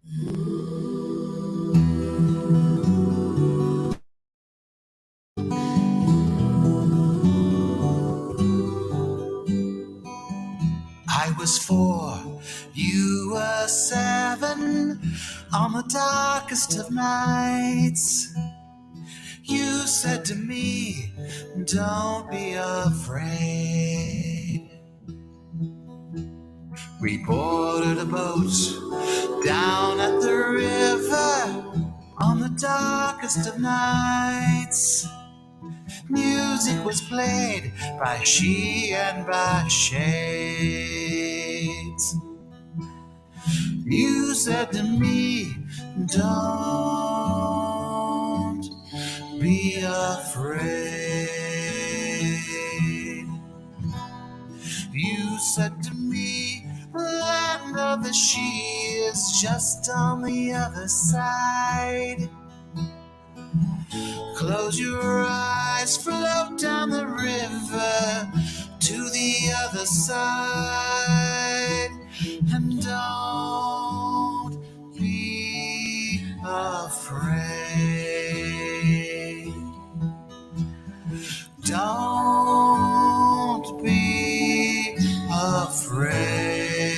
I was 4, you were 7, on the darkest of nights. You said to me, don't be afraid. We boarded a boat down at the river on the darkest of nights. Music was played by she and by shades. You said to me, don't be afraid. You said to me, the land of the she is just on the other side. Close your eyes, float down the river to the other side, and don't be afraid. Don't be afraid.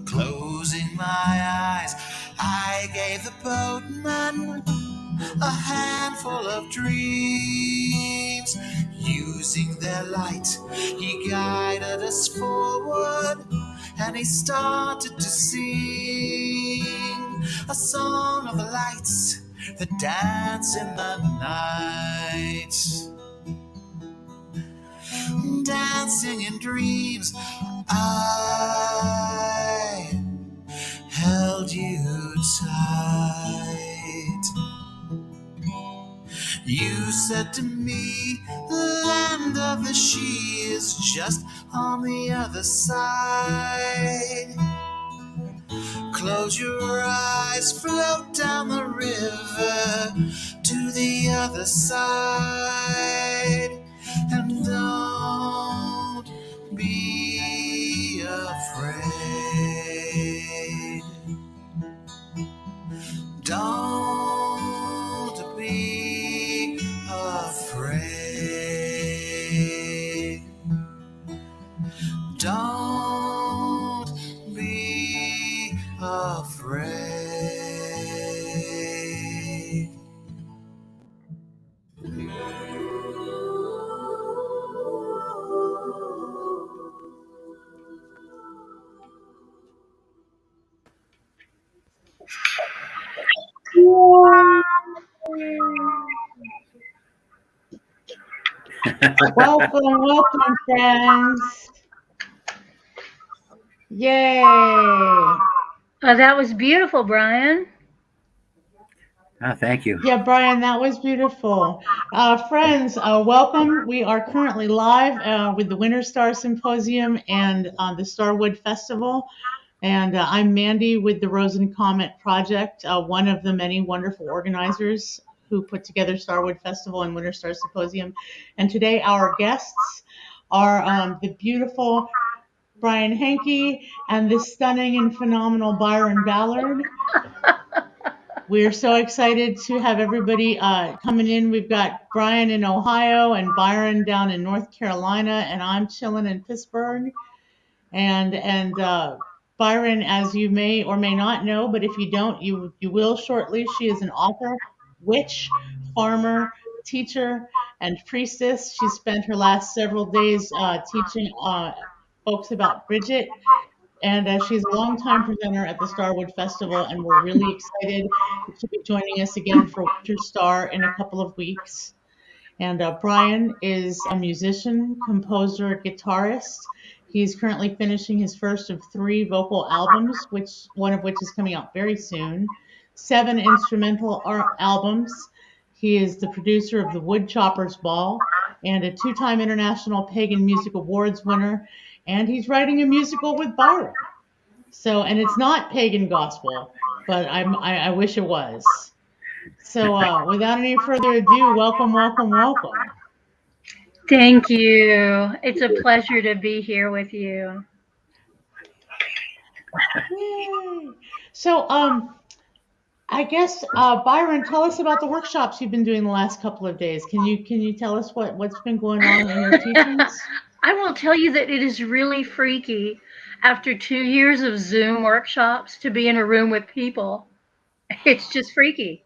Closing my eyes, I gave the boatman a handful of dreams. Using their light, he guided us forward, and he started to sing a song of the lights that dance in the night. Dancing in dreams, I held you tight. You said to me, the land of the she is just on the other side. Close your eyes, float down the river to the other side, and don't be afraid. Don't be afraid. Don't be afraid. Welcome, friends. Yay. That was beautiful, Brian. Thank you. Yeah, Brian, that was beautiful. Friends, welcome. We are currently live with the Winterstar Symposium and the Starwood Festival. And I'm Mandy with the Rosencomet Project, one of the many wonderful organizers who put together Starwood Festival and Winterstar Symposium. And today our guests are the beautiful Brian Henke and the stunning and phenomenal Byron Ballard. We're so excited to have everybody coming in. We've got Brian in Ohio and Byron down in North Carolina, and I'm chilling in Pittsburgh. And Byron, as you may or may not know, but if you don't, you will shortly. She is an author, witch, farmer, teacher, and priestess. She spent her last several days teaching folks about Bridget. And she's a longtime presenter at the Starwood Festival, and we're really excited that she'll be joining us again for Winterstar in a couple of weeks. And Brian is a musician, composer, guitarist. He's currently finishing his first of 3 vocal albums, one of which is coming out very soon. 7 instrumental albums. He is the producer of the Woodchoppers Ball and a 2-time International Pagan Music Awards winner. And he's writing a musical with Byron. So, and it's not pagan gospel, but I wish it was. So without any further ado, welcome, welcome, welcome. Thank you. It's a pleasure to be here with you. Yay. So I guess Byron, tell us about the workshops you've been doing the last couple of days. Can you tell us what's been going on in your teachings? I will tell you that it is really freaky after 2 years of Zoom workshops to be in a room with people. It's just freaky.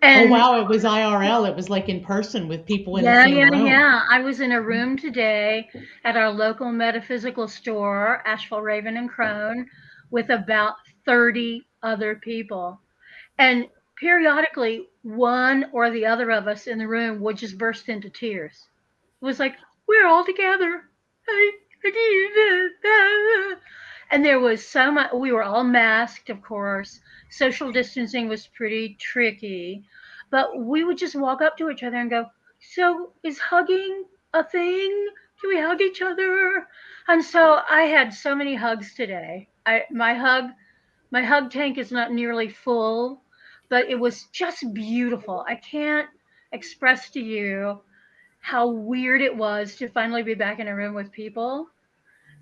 Oh And wow, it was IRL. It was like in person with people in the yeah, same yeah, room. yeah. I was in a room today at our local metaphysical store, Asheville Raven and Crone, with about 30 other people. And periodically, one or the other of us in the room would just burst into tears. It was like, we're all together. And there was so much, we were all masked, of course. Social distancing was pretty tricky. But we would just walk up to each other and go, so is hugging a thing? Do we hug each other? And so I had so many hugs today. My hug tank is not nearly full, but it was just beautiful. I can't express to you how weird it was to finally be back in a room with people.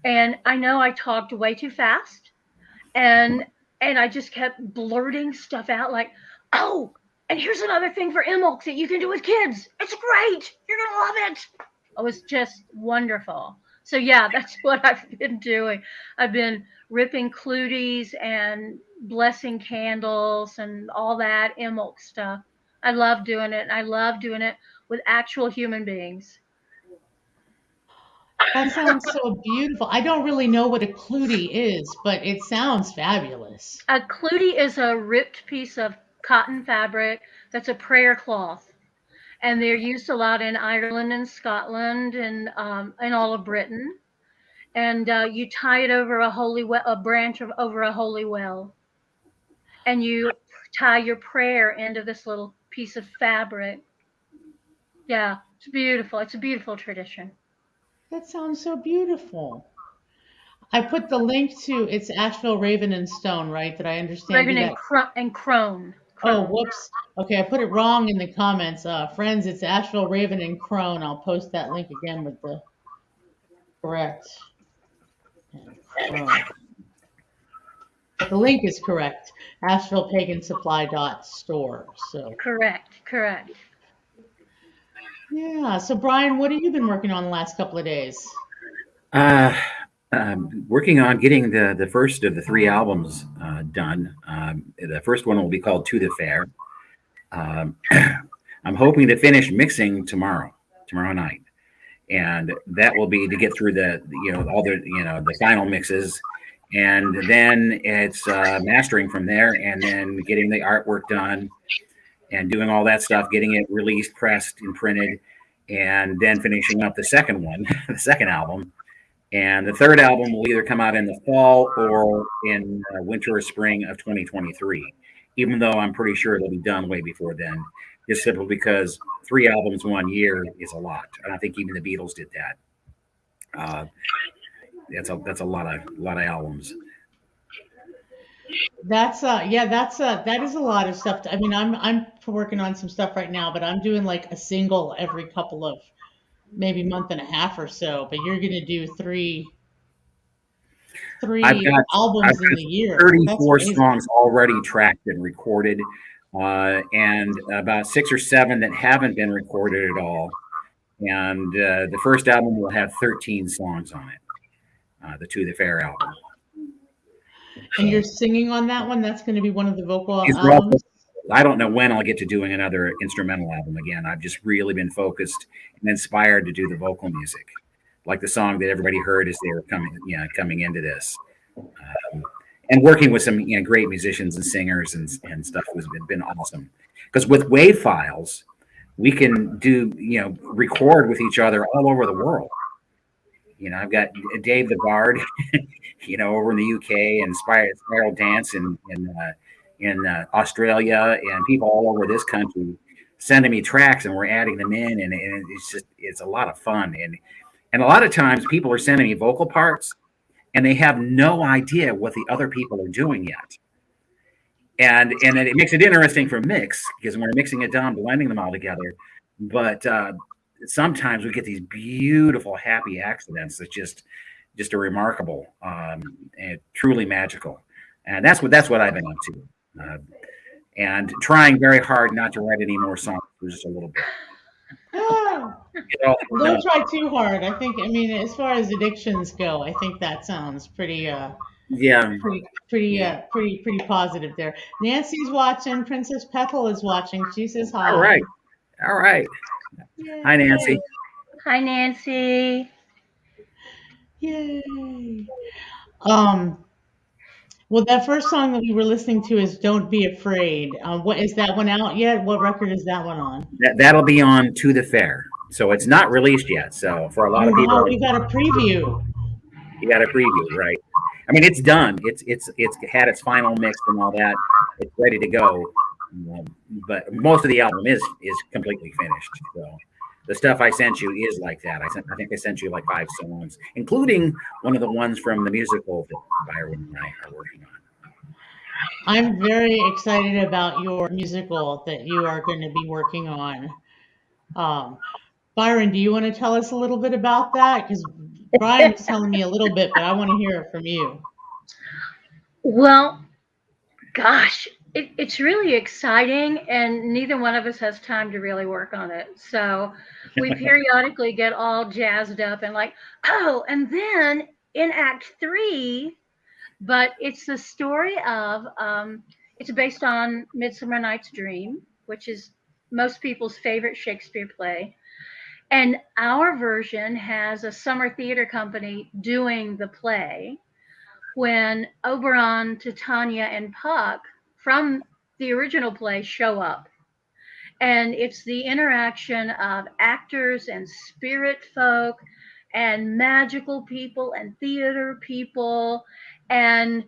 And I know I talked way too fast, and I just kept blurting stuff out like, "Oh, and here's another thing for Imulk that you can do with kids. It's great. You're gonna love it." It was just wonderful. So yeah, that's what I've been doing. I've been ripping clooties and blessing candles and all that Imulk stuff. I love doing it. I love doing it with actual human beings. That sounds so beautiful. I don't really know what a clootie is, but it sounds fabulous. A clootie is a ripped piece of cotton fabric that's a prayer cloth, and they're used a lot in Ireland and Scotland and all of Britain. And you tie it over a holy well, a branch of over a holy well, and you tie your prayer into this little piece of fabric. Yeah, it's beautiful. It's a beautiful tradition. That sounds so beautiful. I put the link to it's Asheville Raven and Stone, right? Did I understand Raven you and that? crone, Oh, crone. whoops. Okay, I put it wrong in the comments. Friends, it's Asheville Raven and Crone. I'll post that link again with the correct and Crone. But the link is correct. AshevillePaganSupply.store. So Correct, correct. yeah. So Brian, what have you been working on the last couple of days? Uh, Working on getting the first of the three albums done. The first one will be called To the Fair. Um, I'm hoping to finish mixing tomorrow night, and that will be to get through the all the final mixes, and then it's mastering from there, and then getting the artwork done and doing all that stuff, getting it released, pressed, and printed, and then finishing up the second one, the second album. And the third album will either come out in the fall or in winter or spring of 2023, even though I'm pretty sure it'll be done way before then, just simply because three albums 1 year is a lot. And I think even the Beatles did that. Uh, that's a lot of albums. That is a lot of stuff. I mean, I'm working on some stuff right now, but I'm doing like a single every couple of maybe month and a half or so. But you're gonna do I've three got I've albums in got the year. That's 34 amazing. songs already tracked and recorded, and about 6 or 7 that haven't been recorded at all. And the first album will have 13 songs on it, the To the Fair album. And you're singing on that one. That's going to be one of the vocal These are all, albums. I don't know when I'll get to doing another instrumental album again. I've just really been focused and inspired to do the vocal music, like the song that everybody heard as they were coming into this. And working with some great musicians and singers and stuff has been awesome. Because with wave files, we can do record with each other all over the world. I've got Dave the Bard, over in the UK, and Spiral Dance in Australia, and people all over this country sending me tracks, and we're adding them in, and it's a lot of fun, and a lot of times people are sending me vocal parts, and they have no idea what the other people are doing yet. and it makes it interesting for mix because when we're mixing it down, blending them all together. But sometimes we get these beautiful, happy accidents that just are remarkable and truly magical. And that's what I've been up to, and trying very hard not to write any more songs for just a little bit. Ah, Get all things done. don't try too hard. I mean, as far as addictions go, I think that sounds Yeah. Yeah. pretty positive there. Nancy's watching. Princess Petal is watching. She says All hi. right. All right. Hi, Yay! Nancy. Hi, Nancy. Yay! Um, well, that first song that we were listening to is "Don't Be Afraid." What is that one out yet? What record is that one on? That'll be on To the Fair. So it's not released yet. So for a lot Oh of wow, people, we got a preview. you got a preview, right? I mean, it's done. It's had its final mix and all that. It's ready to go. But most of the album is completely finished. So the stuff I sent you is like that. I think I sent you like 5 songs, including one of the ones from the musical that Byron and I are working on. I'm very excited about your musical that you are going to be working on. Um, Byron, do you want to tell us a little bit about that? Because Brian was telling me a little bit, but I want to hear it from you. Well, gosh, it's really exciting, and neither one of us has time to really work on it. So we periodically get all jazzed up and like, oh, and then in Act Three, but it's the story of, it's based on Midsummer Night's Dream, which is most people's favorite Shakespeare play. And our version has a summer theater company doing the play when Oberon, Titania, and Puck from the original play show up. And it's the interaction of actors and spirit folk and magical people and theater people. And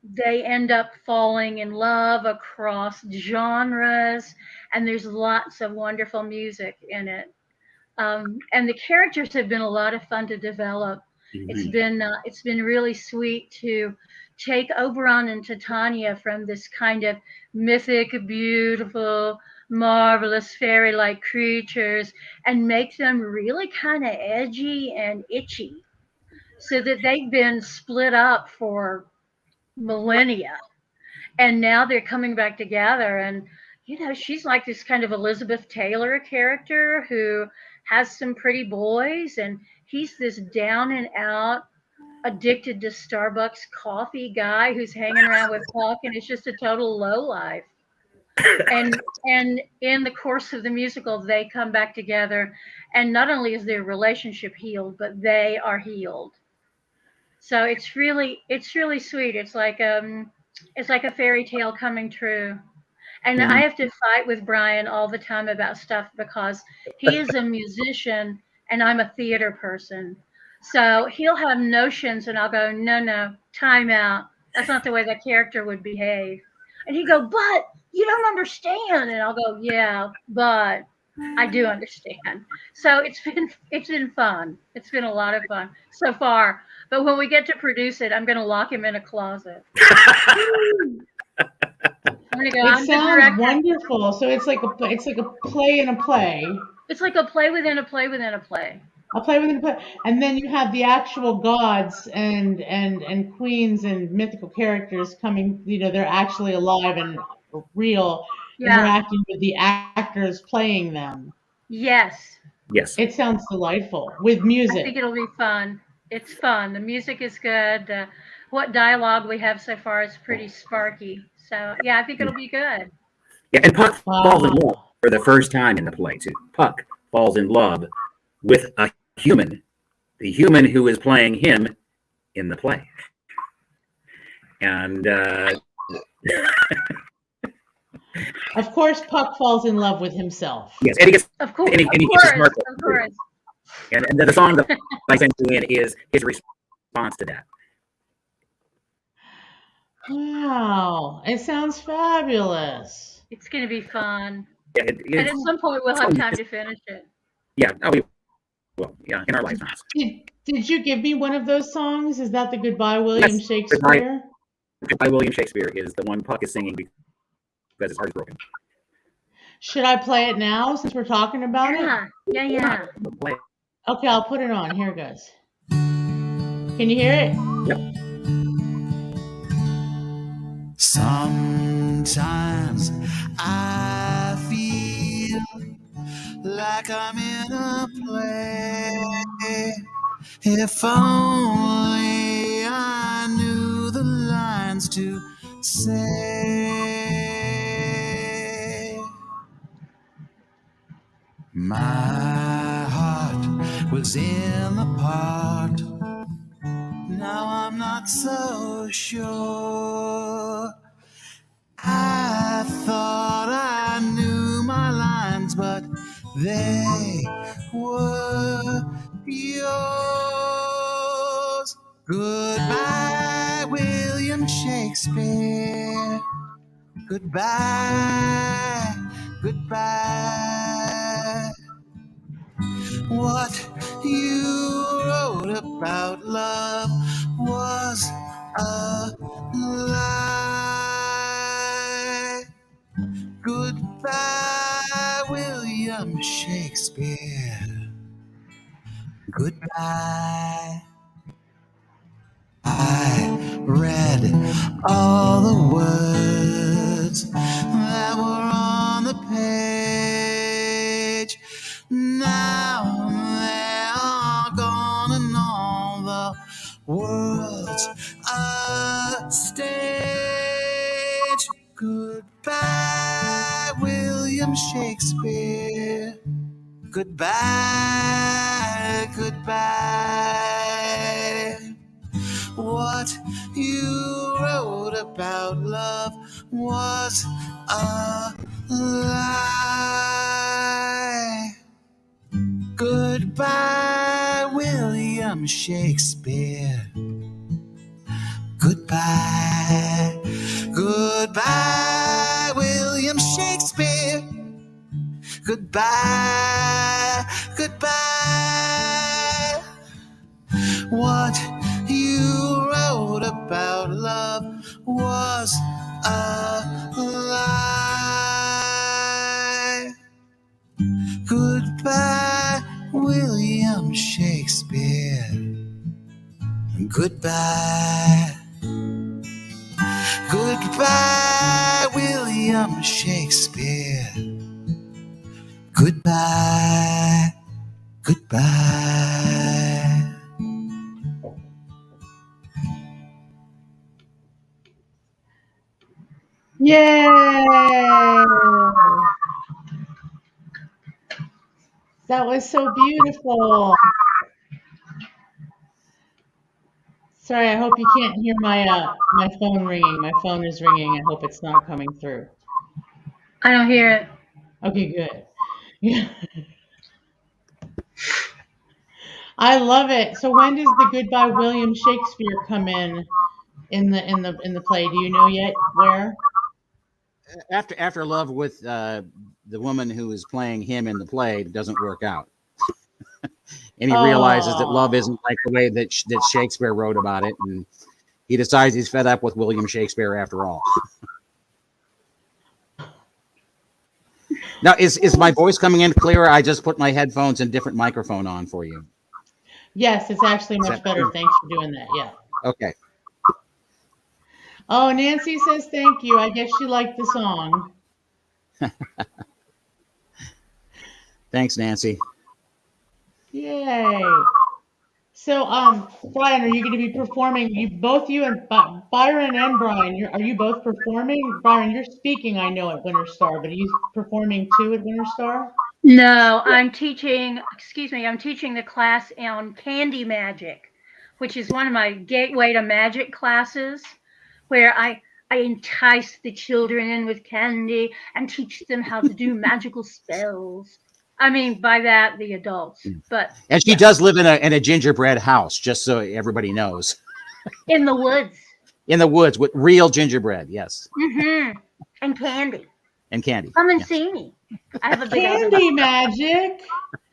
they end up falling in love across genres. And there's lots of wonderful music in it. And the characters have been a lot of fun to develop. Mhm. It's been really sweet to take Oberon and Titania from this kind of mythic, beautiful, marvelous fairy-like creatures and make them really kind of edgy and itchy, so that they've been split up for millennia, and now they're coming back together. And she's like this kind of Elizabeth Taylor character who has some pretty boys, and he's this down and out addicted to Starbucks coffee guy who's hanging around with Puck, and it's just a total low life. And in the course of the musical they come back together, and not only is their relationship healed, but they are healed. So it's really sweet. It's like a fairy tale coming true. And I Mhm. have to fight with Brian all the time about stuff because he is a musician and I'm a theater person. So he'll have notions and I'll go, no, no, time out. That's not the way that character would behave. And he'd go, but you don't understand. And I'll go, yeah, but I do understand. So it's been fun. It's been a lot of fun so far. But when we get to produce it, I'm going to lock him in a closet. I'm going to go, It I'm the sounds director. wonderful. So it's like a play in a play. It's like a play within a play within a play. A play within a play, and then you have the actual gods and queens and mythical characters coming. They're actually alive and real, Yeah. interacting with the actors playing them. Yes. Yes. It sounds delightful with I think music. it'll be fun. It's fun. The music is good. What dialogue we have so far is pretty sparky. So yeah, I think it'll be good. Yeah, and Puck falls in love Wow. for the first time in the play too. Puck falls in love with a human, the human who is playing him in the play, and Of course, Puck falls in love with himself. yes, and he gets Of course, and of he gets a course, sparkle. of course. And the song that I sent you in is his response to that. Wow, it sounds fabulous. It's going to be fun. Yeah, And at some point we'll have time to finish it. yeah, oh, we will. Yeah, in our lifetimes. Did you give me one of those songs? Is that the Goodbye William Yes, Goodbye. Shakespeare? by William Shakespeare is the one Puck is singing because his heart is broken. Should I play it now since we're talking about it? Yeah. Play. Okay, I'll put it on. Here it goes. Can you hear it? Yep. Sometimes I feel like I'm in a play. If only I knew the lines to say. My heart was in the part. Now I'm not so sure. I thought I knew my lines, but they were yours. Goodbye, William Shakespeare. Goodbye, goodbye. What you wrote about love was a lie. Goodbye, William Shakespeare. Goodbye. I read all the words that were on the page. Now they are gone and all the world's a stage. Goodbye, William Shakespeare. Goodbye, goodbye. What you wrote about love was a lie. Goodbye, William Shakespeare. Goodbye, goodbye, William Shakespeare. Goodbye, goodbye. What you wrote about love was a lie. Goodbye, William Shakespeare. Goodbye. Goodbye, William Shakespeare. Goodbye. Goodbye. Yay! That was so beautiful. Sorry, I hope you can't hear my phone ringing. My phone is ringing. I hope it's not coming through. I don't hear it. Okay, good. Yeah. I love it. So when does the Goodbye William Shakespeare come in the play? Do you know yet where? After love with the woman who is playing him in the play doesn't work out, and he realizes that love isn't like the way that Shakespeare wrote about it, and he decides he's fed up with William Shakespeare after all. Now, is my voice coming in clearer? I just put my headphones and different microphone on for you. Yes, it's actually much better. Thanks for doing that. Yeah. Okay. Oh, Nancy says thank you. I guess she liked the song. Thanks, Nancy. Yay. So, Brian, are you going to be performing? You and Byron and Brian, are you both performing? Byron, you're speaking, I know, at Winterstar, but are you performing too at Winterstar? No, I'm teaching the class on candy magic, which is one of my gateway to magic classes, where I entice the children in with candy and teach them how to do magical spells. I mean, by that, the adults. But And she does live in a gingerbread house, just so everybody knows. In the woods. In the woods with real gingerbread, yes. Mm-hmm. And candy. And candy. Come and see me. I have a big Candy magic.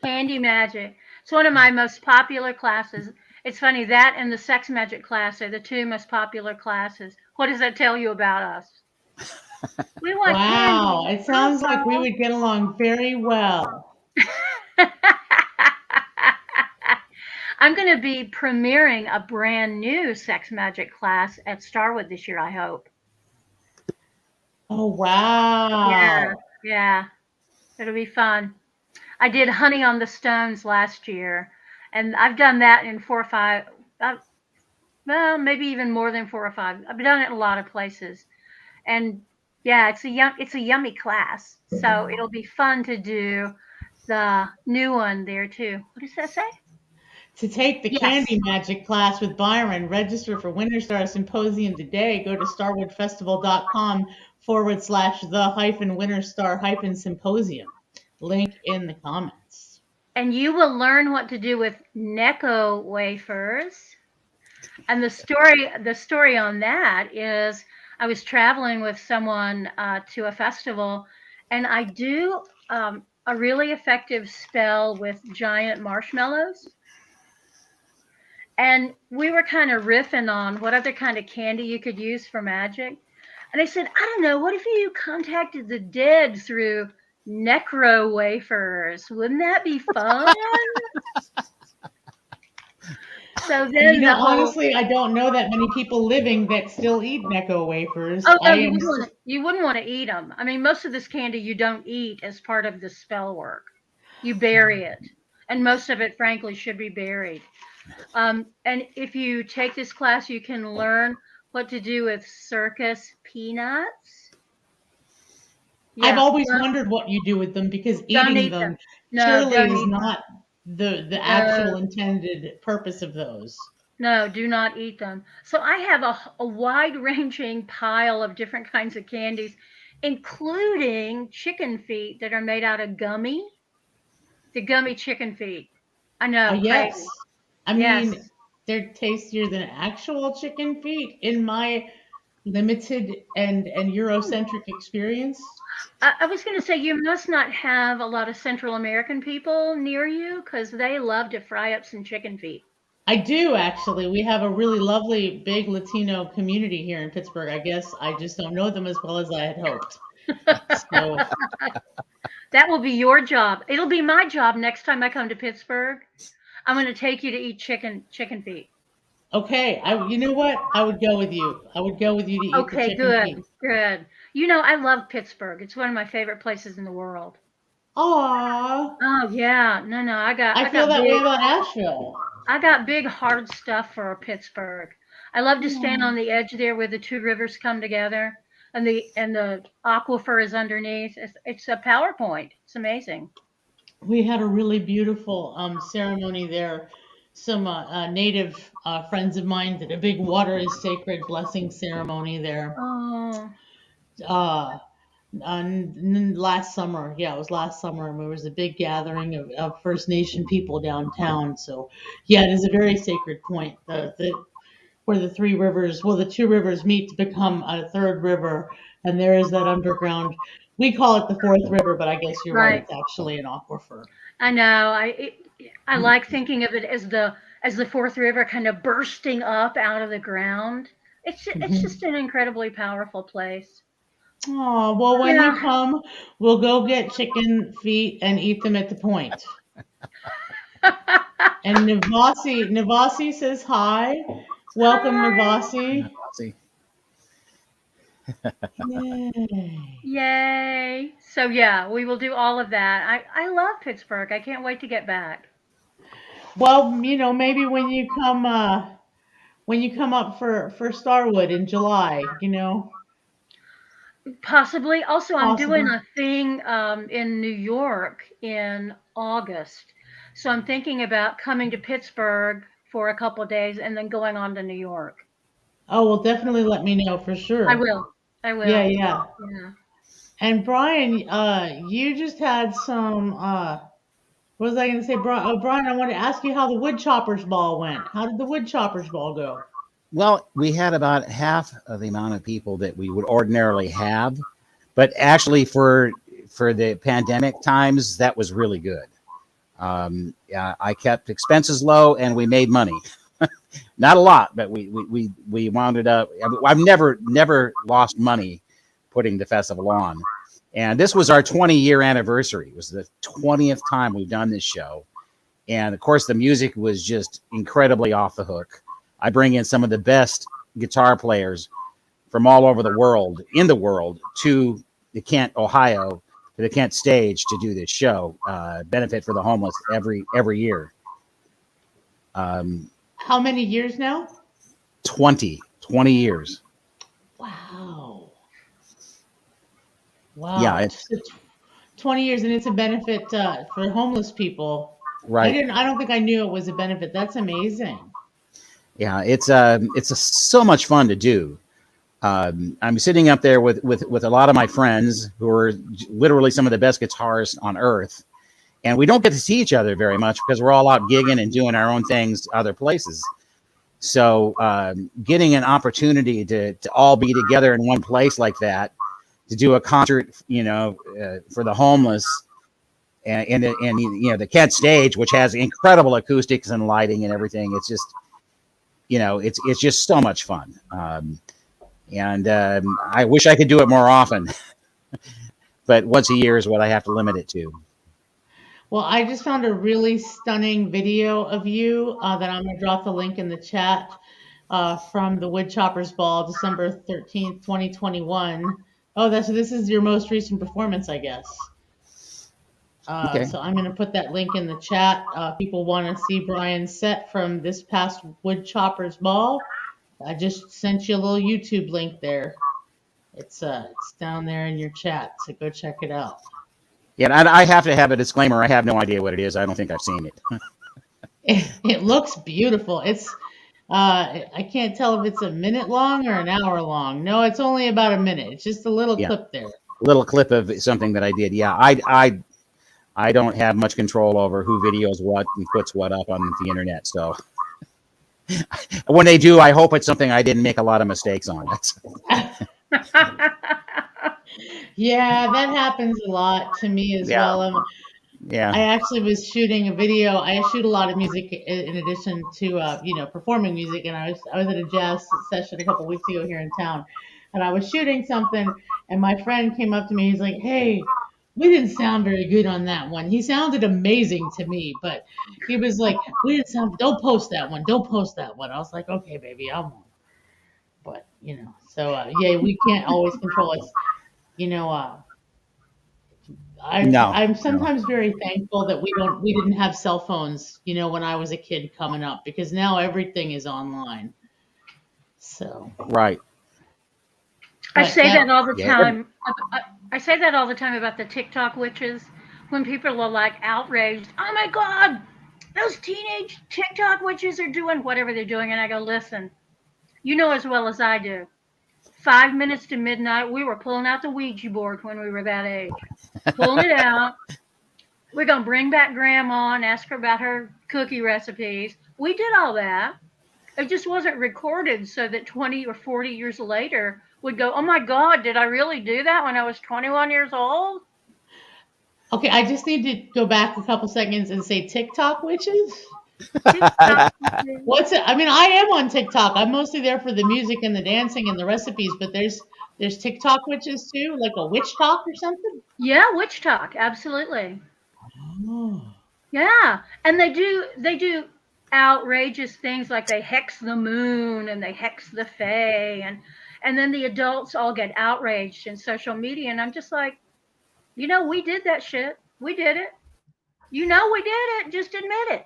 Candy magic. It's one of my most popular classes. It's funny, that and the sex magic class are the two most popular classes. What does that tell you about us? We want Wow, candy. it sounds like we would get along very well. I'm going to be premiering a brand new sex magic class at Starwood this year, I hope. Oh, wow. Yeah, it'll be fun. I did Honey on the Stones last year, and I've done that in 4 or 5, well, maybe even more than 4 or 5. I've done it in a lot of places, and yeah, it's a yummy class. So it'll be fun to do the new one there too. What does that say? To take the Yes. candy magic class with Byron, register for Winterstar Symposium today. Go to starwoodfestival.com/the-winterstar-symposium. Link in the comments. And you will learn what to do with Necco wafers. And the story on that is I was traveling with someone to a festival, and I do a really effective spell with giant marshmallows. And we were kind of riffing on what other kind of candy you could use for magic. And I said, I don't know, what if you contacted the dead through necro wafers? Wouldn't that be fun? So then the whole Honestly, I don't know that many people living that still eat Necco wafers. oh no, I am. you wouldn't want to eat them. I mean, most of this candy you don't eat as part of the spell work. You bury it, and most of it, frankly, should be buried. And if you take this class, you can learn what to do with circus peanuts. I've Yeah, always wondered what you do with them because don't eating eat them them. No, surely don't is eat them. not the actual intended purpose of those. No, do not eat them. So I have a wide-ranging pile of different kinds of candies, including chicken feet that are made out of gummy. The gummy chicken feet. I know, Yes. crazy. I Yes. mean, they're tastier than actual chicken feet in my limited and Eurocentric experience. I was going to say, you must not have a lot of Central American people near you because they love to fry up some chicken feet. I do actually. We have a really lovely big Latino community here in Pittsburgh. I guess I just don't know them as well as I had hoped. So That will be your job. It'll be my job next time I come to Pittsburgh. I'm going to take you to eat chicken feet. okay, you know what? I would go with you. I would go with you to eat the Okay, chicken feet. good. You know, I love Pittsburgh. It's one of my favorite places in the world. Aw, Oh yeah, no, I feel that way about Asheville. I got big hard stuff for Pittsburgh. I love to stand on the edge there where the two rivers come together and the aquifer is underneath. It's a PowerPoint. It's amazing. We had a really beautiful ceremony there. Some native friends of mine did a big water is sacred blessing ceremony there. Oh, Uh, last summer, yeah, it was last summer, and there was a big gathering of First Nation people downtown. So, yeah, it is a very sacred point. Where the three rivers, well, the two rivers meet to become a third river, and there is that underground. We call it the fourth river, but I guess you're right. right. It's actually an aquifer. I know. I like thinking of it as the fourth river kind of bursting up out of the ground. It's just an incredibly powerful place. Oh, well, when you Yeah. come, we'll go get chicken feet and eat them at the point. And Navasi says hi. Welcome, Hi. Navasi. See, Yay. Yay. So yeah, we will do all of that. I love Pittsburgh. I can't wait to get back. Well, maybe when you come up for Starwood in July. Possibly. Also, I'm doing Possible. a thing in New York in August. So I'm thinking about coming to Pittsburgh for a couple of days and then going on to New York. Oh, well, definitely let me know for sure. I will. I will. Yeah, yeah. Yeah. And Brian, you just had some, what was I going to say? Brian, I want to ask you how the wood choppers ball went. How did the wood choppers ball go? well, we had about half of the amount of people that we would ordinarily have, but actually for the pandemic times, that was really good. Yeah, I kept expenses low and we made money. Not a lot, but we wound it up. I've never lost money putting the festival on, and this was our 20-year anniversary. It was the 20th time we've done this show, and of course the music was just incredibly off the hook. I bring in some of the best guitar players from all over the world, to the Kent, Ohio, to the Kent stage to do this show, benefit for the homeless every year. How many years now? 20 years. Wow. Yeah, it's 20 years, and it's a benefit for homeless people. right. I don't think I knew it was a benefit. That's amazing. Yeah, it's so much fun to do. I'm sitting up there with a lot of my friends who are literally some of the best guitarists on earth, and we don't get to see each other very much because we're all out gigging and doing our own things other places. So getting an opportunity to all be together in one place like that, to do a concert, for the homeless, and the Kent stage, which has incredible acoustics and lighting and everything. It's just, it's just so much fun. And I wish I could do it more often, but once a year is what I have to limit it to. Well, I just found a really stunning video of you that I'm going to drop the link in the chat from the Woodchoppers Ball, December 13th, 2021. Oh, this is your most recent performance, I guess. Okay. So I'm going to put that link in the chat. People want to see Brian's set from this past Woodchoppers Ball. I just sent you a little YouTube link there. It's down there in your chat, so go check it out. Yeah, and I have to have a disclaimer. I have no idea what it is. I don't think I've seen it. It looks beautiful. It's I can't tell if it's a minute long or an hour long. No, it's only about a minute. It's just a little clip there. Little clip of something that I did. Yeah, I don't have much control over who videos what and puts what up on the internet. So when they do, I hope it's something I didn't make a lot of mistakes on. Yeah, that happens a lot to me as well. Yeah. I actually was shooting a video. I shoot a lot of music in addition to performing music, and I was at a jazz session a couple weeks ago here in town, and I was shooting something, and my friend came up to me. He's like, "Hey, we didn't sound very good on that one." He sounded amazing to me, but he was like, "We didn't sound. Don't post that one. Don't post that one." I was like, "Okay, baby, I won't." But so yeah, we can't always control it. I'm sometimes very thankful that we didn't have cell phones, when I was a kid coming up, because now everything is online. So right. I say that all the time. I say that all the time about the TikTok witches. When people are like outraged, "Oh my God, those teenage TikTok witches are doing whatever they're doing," and I go, "Listen, you know as well as I do. 5 minutes to midnight, we were pulling out the Ouija board when we were that age. Pulling it out. We're going to bring back Grandma and ask her about her cookie recipes. We did all that. It just wasn't recorded so that 20 or 40 years later would go, oh my God, did I really do that when I was 21 years old? Okay, I just need to go back a couple seconds and say TikTok witches. What's it? I mean, I am on TikTok. I'm mostly there for the music and the dancing and the recipes, but there's TikTok witches too, like a witch talk or something. Yeah, witch talk, absolutely. Oh. Yeah, and they do outrageous things like they hex the moon and they hex the fae, and then the adults all get outraged in social media, and I'm just like, we did that shit. We did it. We did it. Just admit it.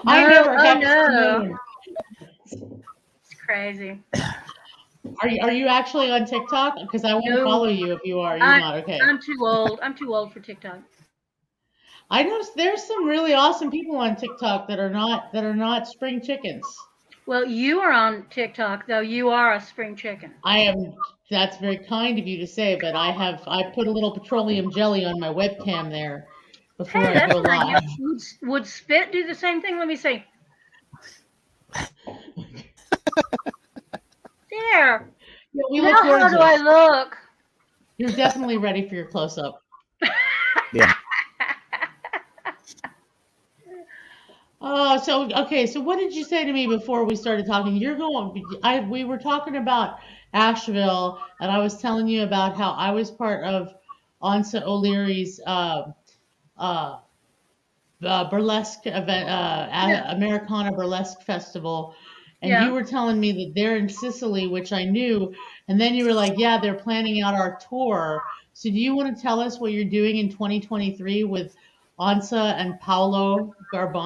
I never hexed the moon. It's crazy. Are you actually on TikTok? Because I want to follow you if you are. You're not, okay. I'm too old. I'm too old for TikTok. I noticed there's some really awesome people on TikTok that are not spring chickens. Well, you are on TikTok, though. You are a spring chicken. I am. That's very kind of you to say, but I put a little petroleum jelly on my webcam there before I go live. Would spit do the same thing? Let me see. There. Yeah, we look gorgeous. How do I look? You're definitely ready for your close-up. Yeah. Oh, so okay. So what did you say to me before we started talking? We were talking about Asheville, and I was telling you about how I was part of Ansa O'Leary's uh, burlesque event, Yeah, Americana Burlesque Festival, and you yeah. were telling me that they're in Sicily, which I knew, and then you were like, yeah, they're planning out our tour. So do you want to tell us what you're doing in 2023 with Ansa and Paolo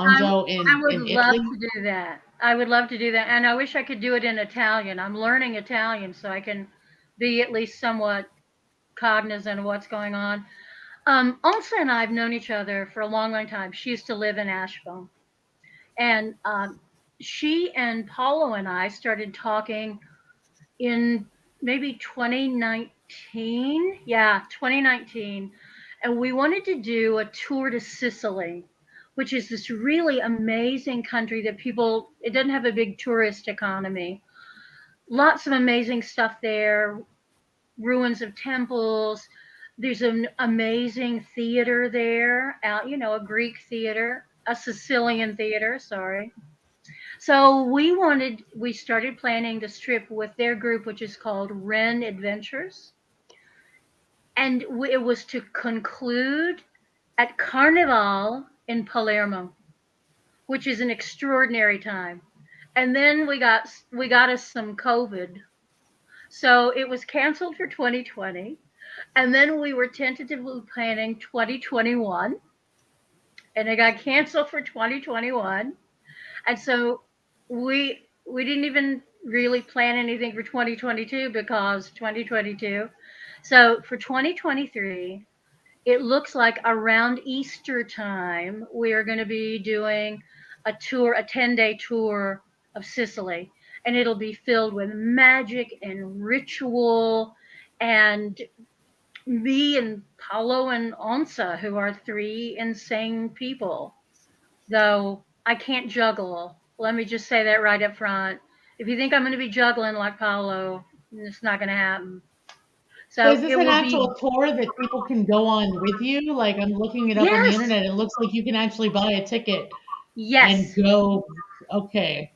I Garbanzo I would in love Italy? to do that. I would love to do that, and I wish I could do it in Italian. I'm learning Italian so I can be at least somewhat cognizant of what's going on. Elsa and I have known each other for a long, long time. She used to live in Asheville, and she and Paulo and I started talking in maybe 2019. Yeah, 2019. And we wanted to do a tour to Sicily, which is this really amazing country that people, it doesn't have a big tourist economy. Lots of amazing stuff there, ruins of temples. There's an amazing theater there, a Greek theater, a Sicilian theater, sorry. So we started planning this trip with their group, which is called Ren Adventures. And it was to conclude at Carnival in Palermo, which is an extraordinary time. And then we got us some COVID. So it was canceled for 2020. And then we were tentatively planning 2021, and it got canceled for 2021. And so we didn't even really plan anything for 2022 because 2022. So for 2023, it looks like around Easter time we are going to be doing a tour, a 10-day tour of Sicily, and it'll be filled with magic and ritual, and me and Paolo and Onsa, who are three insane people. Though I can't juggle. Let me just say that right up front. If you think I'm going to be juggling like Paolo, it's not going to happen. So is So this it an will be, actual tour that people can go on with you? Like I'm looking it up on the yes, internet. It looks like you can actually buy a ticket and yes, go. Okay.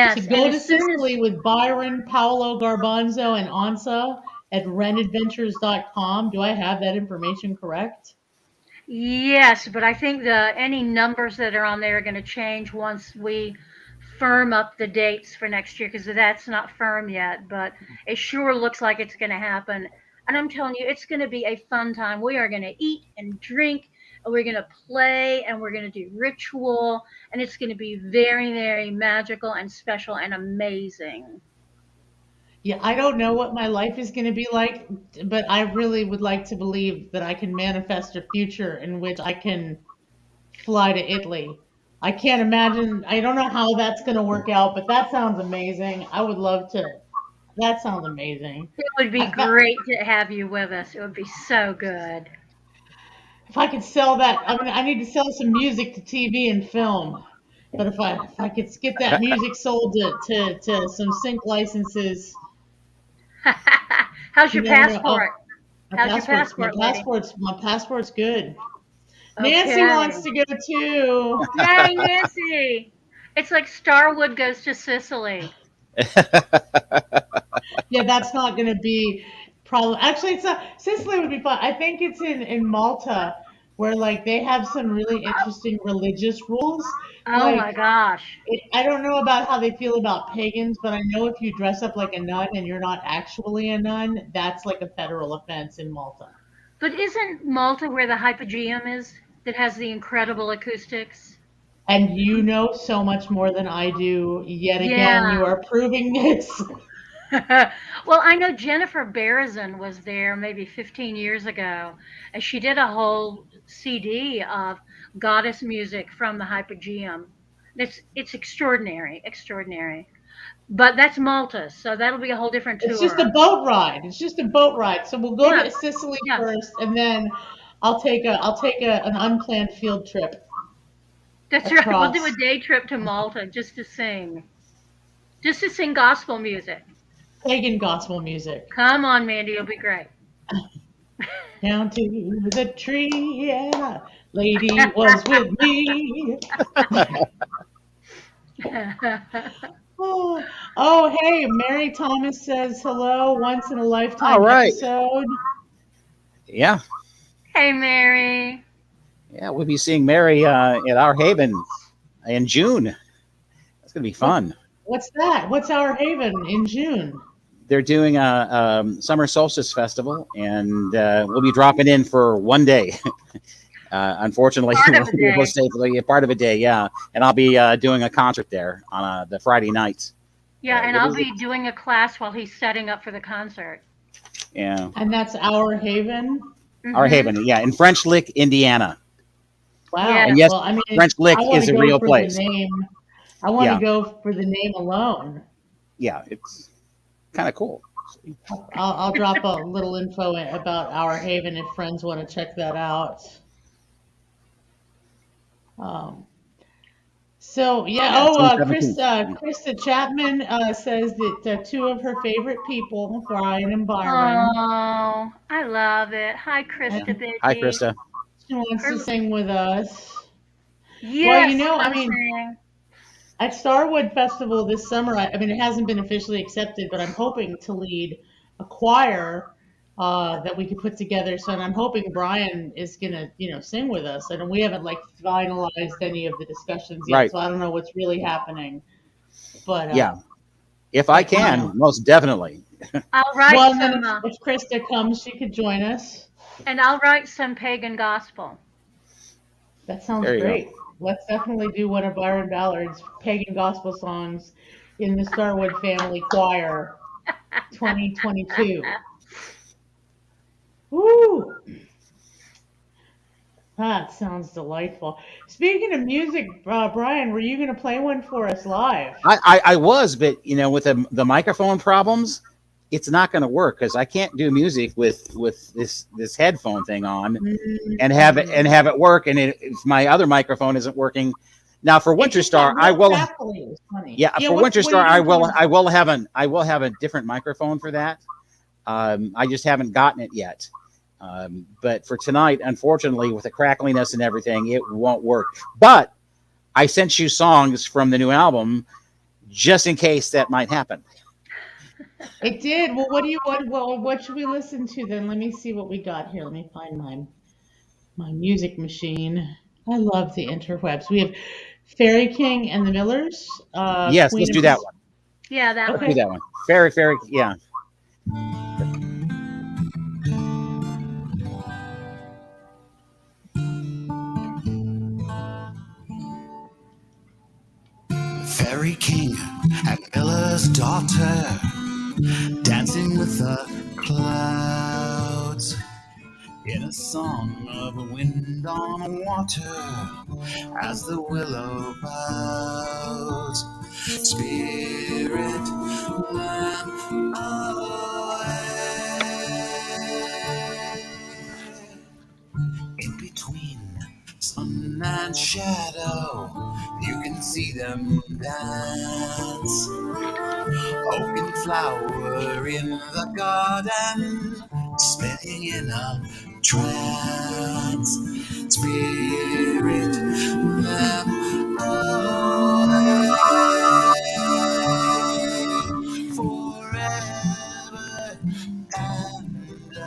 To yes. And go to as soon as, Sicily with Byron, Paolo Garbanzo, and Ansa at renadventures.com. Do I have that information correct? yes, but I think any numbers that are on there are going to change once we firm up the dates for next year because that's not firm yet, but it sure looks like it's going to happen. And I'm telling you, it's going to be a fun time. We are going to eat and drink, and we're going to play, and we're going to do ritual, and it's going to be very, very magical and special and amazing. Yeah, I don't know what my life is going to be like, but I really would like to believe that I can manifest a future in which I can fly to Italy. I can't imagine, I don't know how that's going to work out, but that sounds amazing. I would love to. That sounds amazing. It would be I fe- great to have you with us. It would be so good. if I could sell that, I mean, I need to sell some music to TV and film. But if I could get that music sold to some sync licenses, How's you your never know. Oh, passport? How's your passport, lady? my passport's good. Nancy wants Okay. to go too. Yay, Nancy! It's like Starwood goes to Sicily. Yeah, that's not going to be problem. Actually, it's not. Sicily would be fun. I think it's in Malta where like they have some really interesting religious rules. Oh my Like gosh. I don't know about how they feel about pagans, but I know if you dress up like a nun and you're not actually a nun, that's like a federal offense in Malta. But isn't Malta where the Hypogeum is that has the incredible acoustics? And you know so much more than I do. Yet again, Yeah. you are proving this. Well, I know Jennifer Barazin was there maybe 15 years ago, and she did a whole CD of goddess music from the Hypogeum. It's extraordinary, extraordinary. But that's Malta, so that'll be a whole different It's just a tour. boat ride. It's just a boat ride. So we'll go Yeah, to Sicily yeah, first, and then I'll take an unplanned field trip that's right. We'll do a across day trip to Malta just to sing gospel music. pagan gospel music. Come on, Mandy, you'll be great. Down to the tree, and a lady was with me. Oh, oh, hey, Mary Thomas says hello, once in a All lifetime right. episode. Yeah. Hey, Mary. Yeah. We'll be seeing Mary at Our Haven in June. That's going to be What, fun. what's that? What's Our Haven in June? They're doing a summer solstice festival, and we'll be dropping in for one day. Unfortunately, Part we'll of the be able to day. stay for the part of a day. Yeah, and I'll be doing a concert there on the Friday nights. Yeah, and What I'll is it? be doing a class while he's setting up for the concert. Yeah, And that's Our Haven. Our Mhm. Haven. Yeah, in French Lick, Indiana. And Wow. Yes. yes, Well, I mean, French Lick I want is to a go real for the place. name. I want to Yeah, go for the name alone. yeah, it's kind of cool. I'll drop a little info about Our Haven if friends want to check that out. Um, so yeah. Yeah, Oh, June 17th. Krista Chapman says that two of her favorite people, Brian and Byron, Oh, I love it. Hi, Yeah. Krista, Hi, baby. Krista. she wants to Her, sing with us. Well, yes, I let's mean, sing. at Starwood Festival this summer, I mean, it hasn't been officially accepted, but I'm hoping to lead a choir that we could put together. So, and I'm hoping Brian is gonna, sing with us. And we haven't like finalized any of the discussions yet, Right. so I don't know what's really happening. But, Yeah, if I can, most definitely. I'll write well, and then some, if Krista comes, she could join us. and I'll write some pagan gospel. That sounds There you go. great. Let's definitely do one of Byron Ballard's pagan gospel songs in the Starwood Family Choir 2022. Woo! That sounds delightful. Speaking of music, Brian, were you going to play one for us live? I was, but with the microphone problems, it's not going to work because I can't do music with this headphone thing on and have it work. And if my other microphone isn't working, now for It just Winterstar, got I real will. crackly. It was funny. Yeah, Yeah, for what are Winterstar, you going to play? I will have a different microphone for that. I just haven't gotten it yet. But for tonight, unfortunately, with the crackliness and everything, it won't work. But I sent you songs from the new album just in case that might happen. It did. Well, what should we listen to then? Let me see what we got here. Let me find my music machine. I love the interwebs. We have Fairy King and the Millers, Yes, Queen let's of do that one. Yeah, that Let's do one. Okay. that one. Very, very, yeah. Fairy King and Miller's daughter, dancing with the clouds, in a song of wind on water, as the willow bows. Spirit lamp away, in between sun and shadow, you can see them dance. Oaken flower in the garden, spinning in a trance. Spirit them away, forever and a day.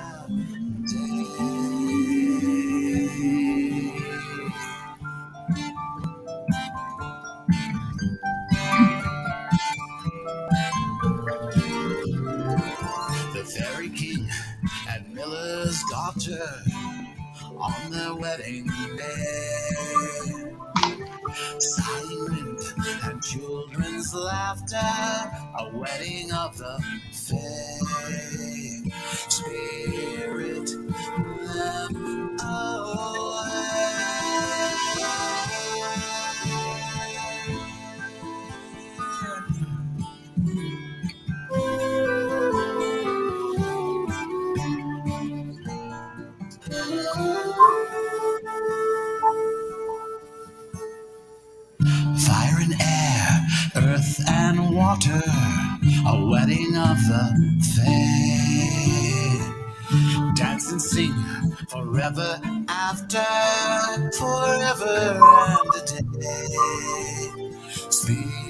The Fairy King and Miller's daughter, on their wedding day, sighing wind and children's laughter, a wedding of the fae. Spirit them fire and air, earth and water, a wedding of the fae. Dance and sing forever after, forever and a day. Spirit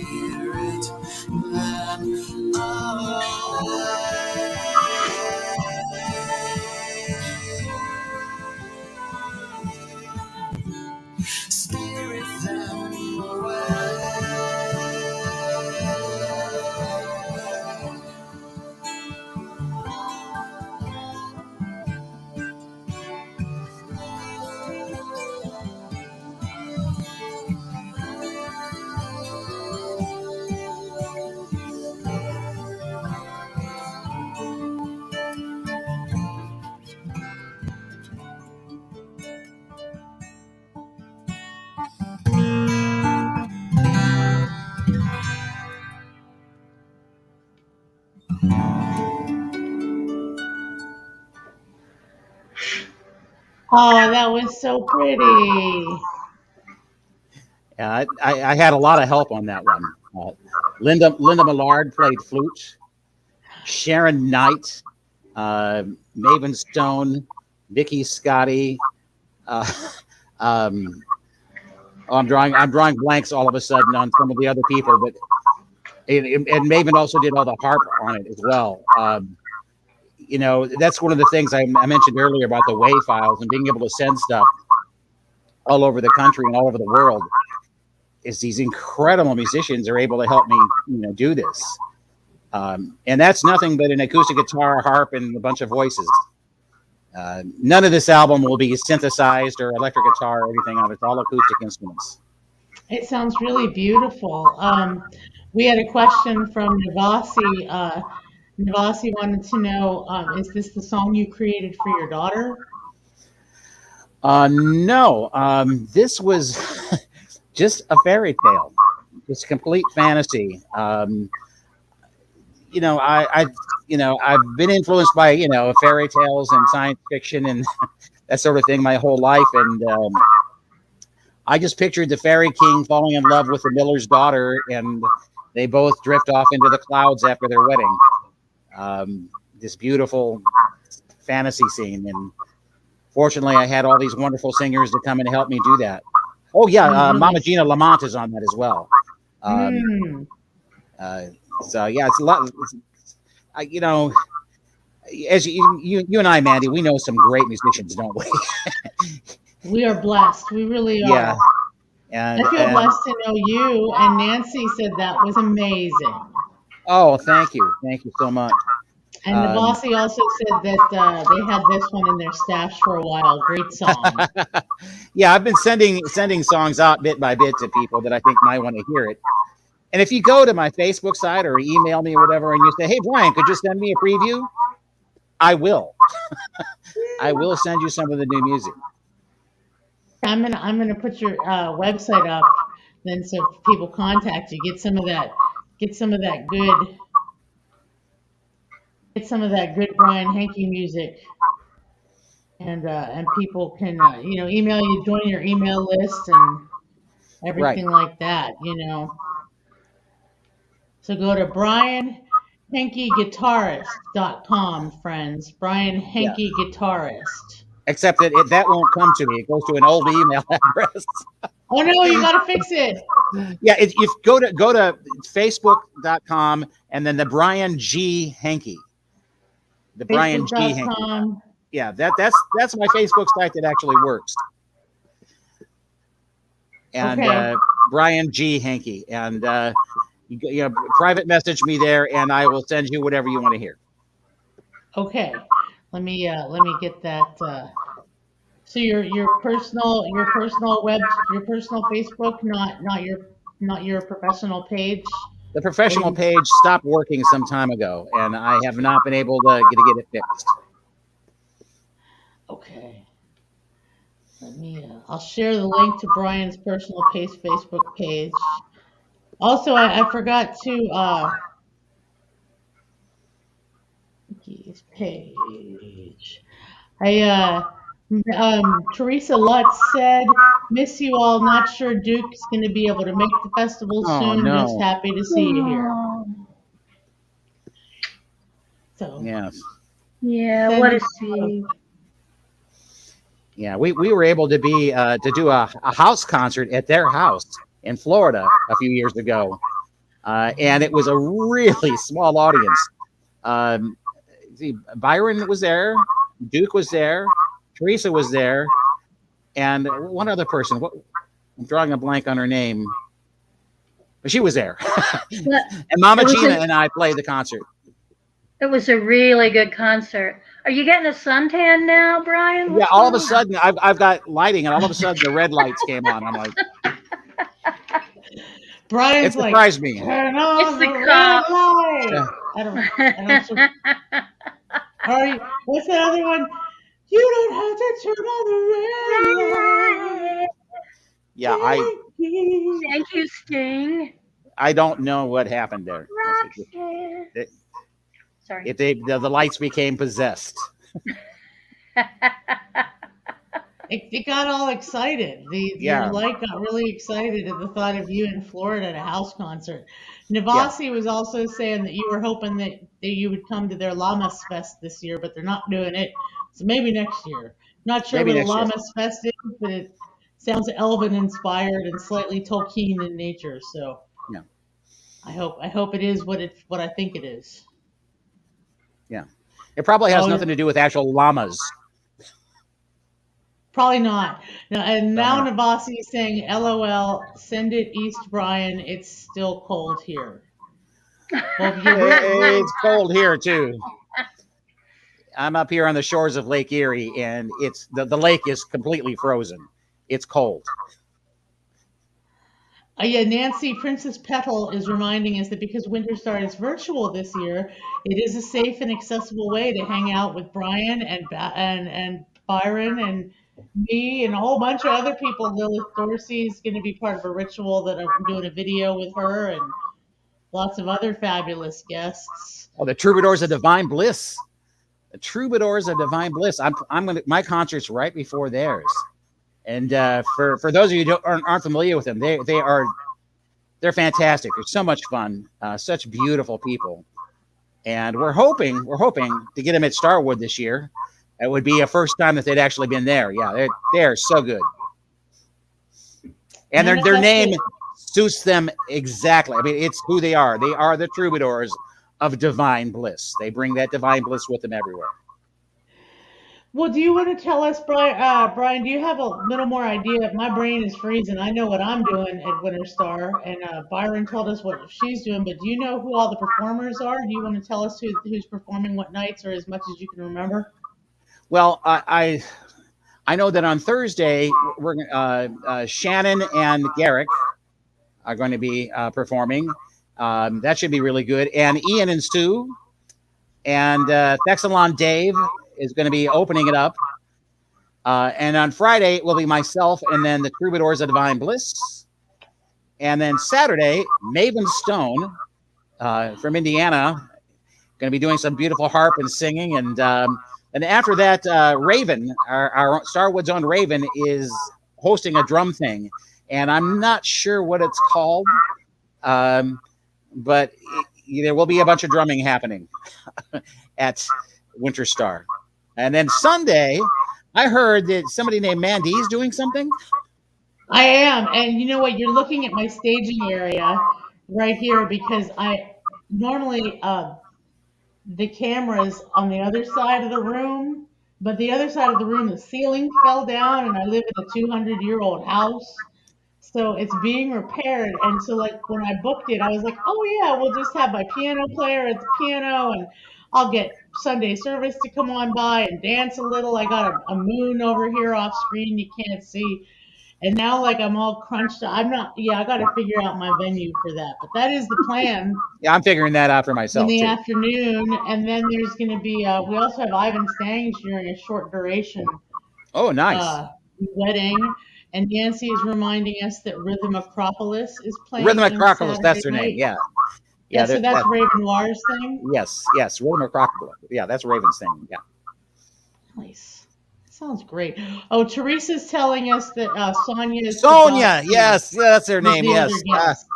Spirit them away. Oh, that was so pretty. I had a lot of help on that one. Linda Millard played flute. Sharon Knight, Maven Stone, Vicky Scotty. Uh, um, I'm drawing blanks all of a sudden on some of the other people, but and Maven also did all the harp on it as well. That's one of the things I mentioned earlier about the WAV files and being able to send stuff all over the country and all over the world. Is these incredible musicians are able to help me, do this. And that's nothing but an acoustic guitar, harp, and a bunch of voices. None of this album will be synthesized or electric guitar or anything on it. It's all acoustic instruments. It sounds really beautiful. We had a question from Navasi. Navasi wanted to know, is this the song you created for your daughter? No, this was just a fairy tale. It's complete fantasy. I've been influenced by fairy tales and science fiction and that sort of thing my whole life, and I just pictured the fairy king falling in love with the miller's daughter, and they both drift off into the clouds after their wedding. This beautiful fantasy scene, and fortunately, I had all these wonderful singers to come and help me do that. Oh yeah, Mama Gina Lamont is on that as well. So yeah, it's a lot. As you and I, Mandy, we know some great musicians, don't we? We are blessed. We really are. Yeah. And I feel blessed to know you. And Nancy said that was amazing. Oh, thank you so much. And Navasi also said that they had this one in their stash for a while. Great song. Yeah, I've been sending songs out bit by bit to people that I think might want to hear it. And if you go to my Facebook site or email me or whatever, and you say, "Hey, Brian, could you send me a preview?" I will. I will send you some of the new music. I'm gonna put your website up, then so if people contact you, get some of that good Brian Henke music, and people can email you, join your email list and everything like that. So go to BrianHenkeGuitarist.com, friends. Brian Henke Guitarist. Except that won't come to me. It goes to an old email address. Oh no, you gotta fix it. Yeah, if go to Facebook.com and then the Brian G Henke. The Brian G Henke. Yeah, that's my Facebook site that actually works. And okay. Brian G Henke, and you private message me there, and I will send you whatever you want to hear. Okay, let me get that. So your personal Facebook, not your professional page. The professional page stopped working some time ago, and I have not been able to get it fixed. Okay. Let me. I'll share the link to Brian's personal Facebook page. Also, I forgot to his page. Teresa Lutz said, "Miss you all. Not sure Duke's going to be able to make the festival soon. No. Just happy to see you here." So. Yes. Yeah. What a sweet. Yeah, we were able to do a house concert at their house in Florida a few years ago. and it was a really small audience. Byron was there, Duke was there, Teresa was there, and one other person. I'm drawing a blank on her name, but she was there. And Mama Gina and I played the concert. It was a really good concert. Are you getting a suntan now, Brian? Yeah, all of a sudden I've got lighting, and all of a sudden the red lights came on. I'm like, Brian's it surprised me. Turn on It's the red cop. light. I don't. All right, what's that other one? You don't have to turn on the red light. Yeah, Thank you, Sting. I don't know what happened there. Sorry. The lights became possessed. It got all excited. Your light got really excited at the thought of you in Florida at a house concert. Navasi was also saying that you were hoping that you would come to their Llamas Fest this year, but they're not doing it. So maybe next year. Not sure what a Llamas Fest is, but it sounds elven inspired and slightly Tolkien in nature. So yeah, I hope it is what I think it is. Yeah, it probably has nothing to do with actual llamas. Probably not. No, and now Navasi is saying, LOL, send it east, Brian. It's still cold here. Well, it's cold here, too. I'm up here on the shores of Lake Erie, and it's the lake is completely frozen. It's cold. Yeah, Nancy, Princess Petal is reminding us that because Winterstar is virtual this year, it is a safe and accessible way to hang out with Brian and Byron and me and a whole bunch of other people. Lilith Dorsey is going to be part of a ritual that I'm doing a video with her and lots of other fabulous guests. Oh, the Troubadours of Divine Bliss. The Troubadours of Divine Bliss. My concert's right before theirs. And for those of you who aren't familiar with them, they're fantastic. They're so much fun, such beautiful people, and we're hoping to get them at Starwood this year. It would be a first time that they'd actually been there. Yeah, they're so good, and their name suits them exactly. I mean, it's who they are. They are the Troubadours of Divine Bliss. They bring that divine bliss with them everywhere. Well, do you want to tell us, Brian, do you have a little more idea? My brain is freezing. I know what I'm doing at Winterstar, and Byron told us what she's doing, but do you know who all the performers are? Do you want to tell us who's performing what nights, or as much as you can remember? Well, I know that on Thursday, Shannon and Garrick are going to be performing. That should be really good. And Ian and Sue and Thexalon Dave is going to be opening it up. And on Friday, it will be myself and then the Troubadours of Divine Bliss. And then Saturday, Maven Stone from Indiana, going to be doing some beautiful harp and singing. And after that, Raven, our Starwood's own Raven, is hosting a drum thing. And I'm not sure what it's called, but there will be a bunch of drumming happening at Winterstar. And then Sunday, I heard that somebody named Mandy is doing something. I am. And you know what? You're looking at my staging area right here because I normally the camera's on the other side of the room, but the other side of the room, the ceiling fell down, and I live in a 200-year-old house. So it's being repaired. And so like when I booked it, I was like, oh yeah, we'll just have my piano player at the piano and I'll get Sunday service to come on by and dance a little. I got a moon over here off screen you can't see. And now like I'm all crunched. I got to figure out my venue for that. But that is the plan. Yeah, I'm figuring that out for myself. In the too. afternoon. And then there's going to be, we also have Ivan Stange during a short duration. Oh, nice. Wedding. And Nancy is reminding us that Rhythm Acropolis is playing. Rhythm Acropolis, that's her name. Yeah. Yeah, so that's Raven Noir's thing? Yes. Rhythm Acropolis. Yeah, that's Raven's thing. Yeah. Nice. Sounds great. Oh, Teresa's telling us that Sonia. Yes, that's her name. Yes.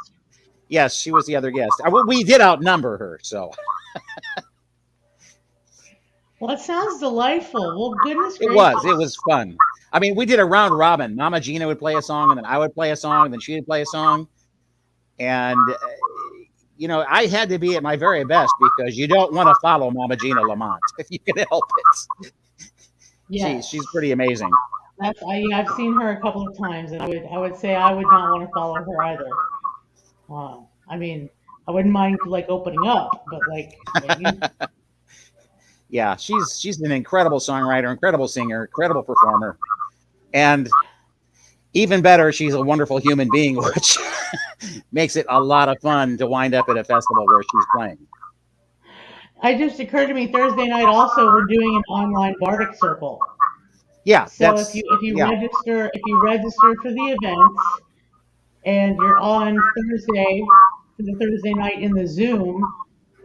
Yes, she was the other guest. We did outnumber her, so. Well, it sounds delightful. Well, goodness gracious. It was fun. I mean, we did a round robin. Mama Gina would play a song, and then I would play a song, and then she would play a song. And I had to be at my very best because you don't want to follow Mama Gina Lamont if you can help it. Yes. She's pretty amazing. I've seen her a couple of times, and I would say I would not want to follow her either. I mean, I wouldn't mind like opening up, but Yeah, she's an incredible songwriter, incredible singer, incredible performer, and even better, she's a wonderful human being, which makes it a lot of fun to wind up at a festival where she's playing. it just occurred to me Thursday night also we're doing an online Bardic Circle. Yeah, So if you register for the event and you're on Thursday for the Thursday night in the Zoom,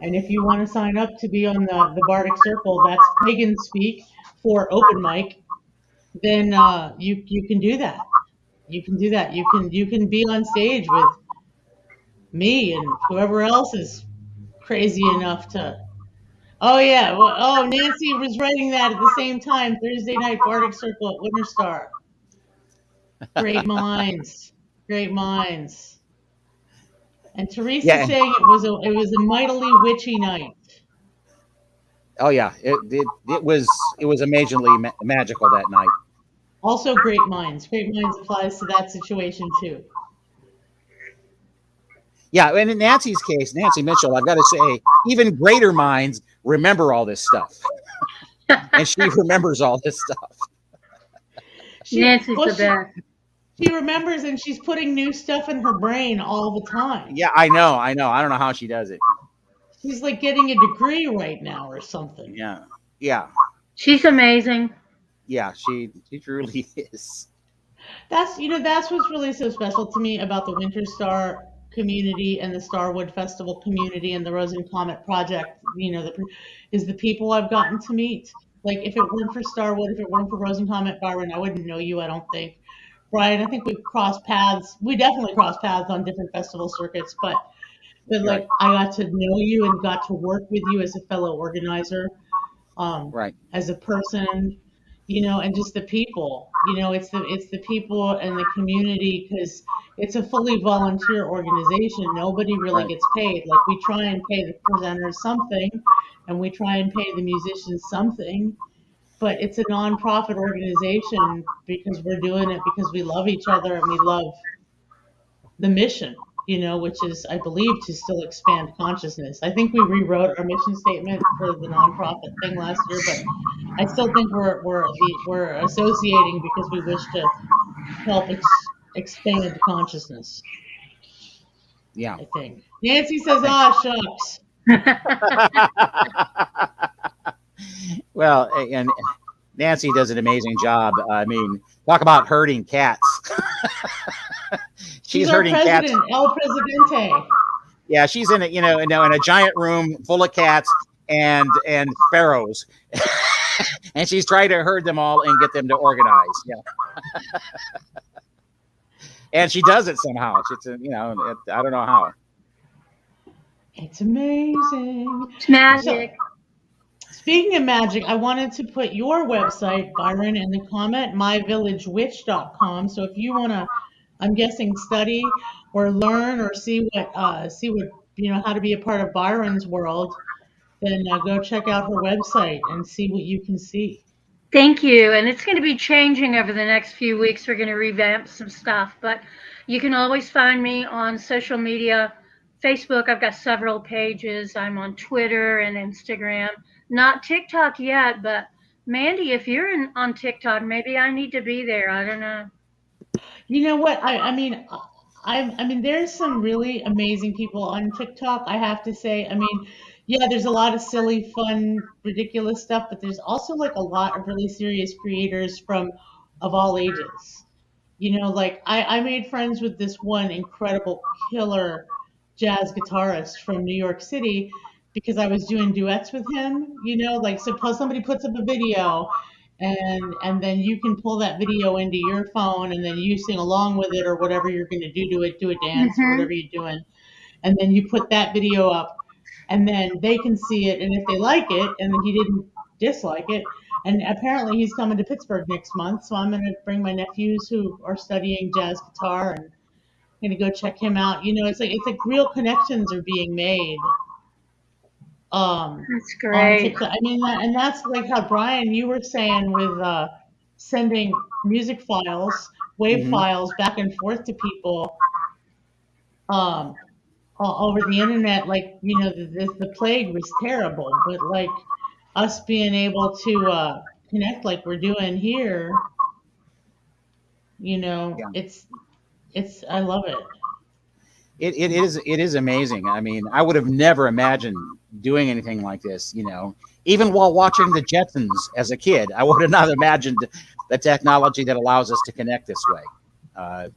and if you want to sign up to be on the Bardic Circle, that's pagan speak for open mic, then you can do that. You can do that. You can be on stage with me and whoever else is crazy enough to. Oh yeah. Well, oh, Nancy was writing that at the same time. Thursday night Bardic Circle at Winterstar. Great minds. Great minds. And Teresa Yeah. saying it was a mightily witchy night. Oh yeah, it was amazingly magical that night. Also great minds. Great minds applies to that situation too. Yeah, and in Nancy's case, Nancy Mitchell, I've got to say, even greater minds remember all this stuff, and she remembers all this stuff. Nancy's the best. She remembers, and she's putting new stuff in her brain all the time. Yeah, I know. I don't know how she does it. She's like getting a degree right now or something. Yeah. She's amazing. Yeah, she truly is. That's what's really so special to me about the Winterstar community and the Starwood Festival community and the Rosencomet Project. Is the people I've gotten to meet. Like if it weren't for Starwood, if it weren't for Rosencomet, Byron, I wouldn't know you. I don't think. Brian, I think we've crossed paths. We definitely crossed paths on different festival circuits, but like I got to know you and got to work with you as a fellow organizer, Right. as a person, and just the people. It's the people and the community because it's a fully volunteer organization. Nobody really Right. gets paid. Like we try and pay the presenters something, and we try and pay the musicians something, but it's a nonprofit organization because we're doing it because we love each other and we love the mission, which is, I believe, to still expand consciousness. I think we rewrote our mission statement for the nonprofit thing last year, but I still think we're associating because we wish to help expand consciousness. Yeah. I think Nancy says, "Ah, shucks." Well, and Nancy does an amazing job. I mean, talk about herding cats. She's herding cats. El Presidente. Yeah, she's in a giant room full of cats and sparrows, and she's trying to herd them all and get them to organize. Yeah, and she does it somehow. It's I don't know how. It's amazing. It's magic. Speaking of magic, I wanted to put your website, Byron, in the comment, myvillagewitch.com. So if you want to, I'm guessing, study or learn or see what how to be a part of Byron's world, then go check out her website and see what you can see. Thank you. And it's going to be changing over the next few weeks. We're going to revamp some stuff, but you can always find me on social media. Facebook, I've got several pages. I'm on Twitter and Instagram. Not TikTok yet, but Mandy, if you're on TikTok, maybe I need to be there. I don't know. You know what? I mean, there's some really amazing people on TikTok, I have to say. I mean, yeah, there's a lot of silly, fun, ridiculous stuff, but there's also like a lot of really serious creators of all ages. Like I made friends with this one incredible killer jazz guitarist from New York City because I was doing duets with him. Like suppose somebody puts up a video and then you can pull that video into your phone and then you sing along with it or whatever you're going to do a dance or whatever you're doing, and then you put that video up and then they can see it, and if they like it and he didn't dislike it, and apparently he's coming to Pittsburgh next month, so I'm going to bring my nephews who are studying jazz guitar, going to go check him out. It's like real connections are being made That's on great. TikTok. I mean, and that's like how Brian, you were saying with sending music files, wave Hmm. files back and forth to people um, over the internet. Like, the plague was terrible, but like us being able to connect like we're doing here, Yeah. I love it. It is amazing. I mean, I would have never imagined doing anything like this. Even while watching the Jetsons as a kid, I would have not imagined the technology that allows us to connect this way. Uh,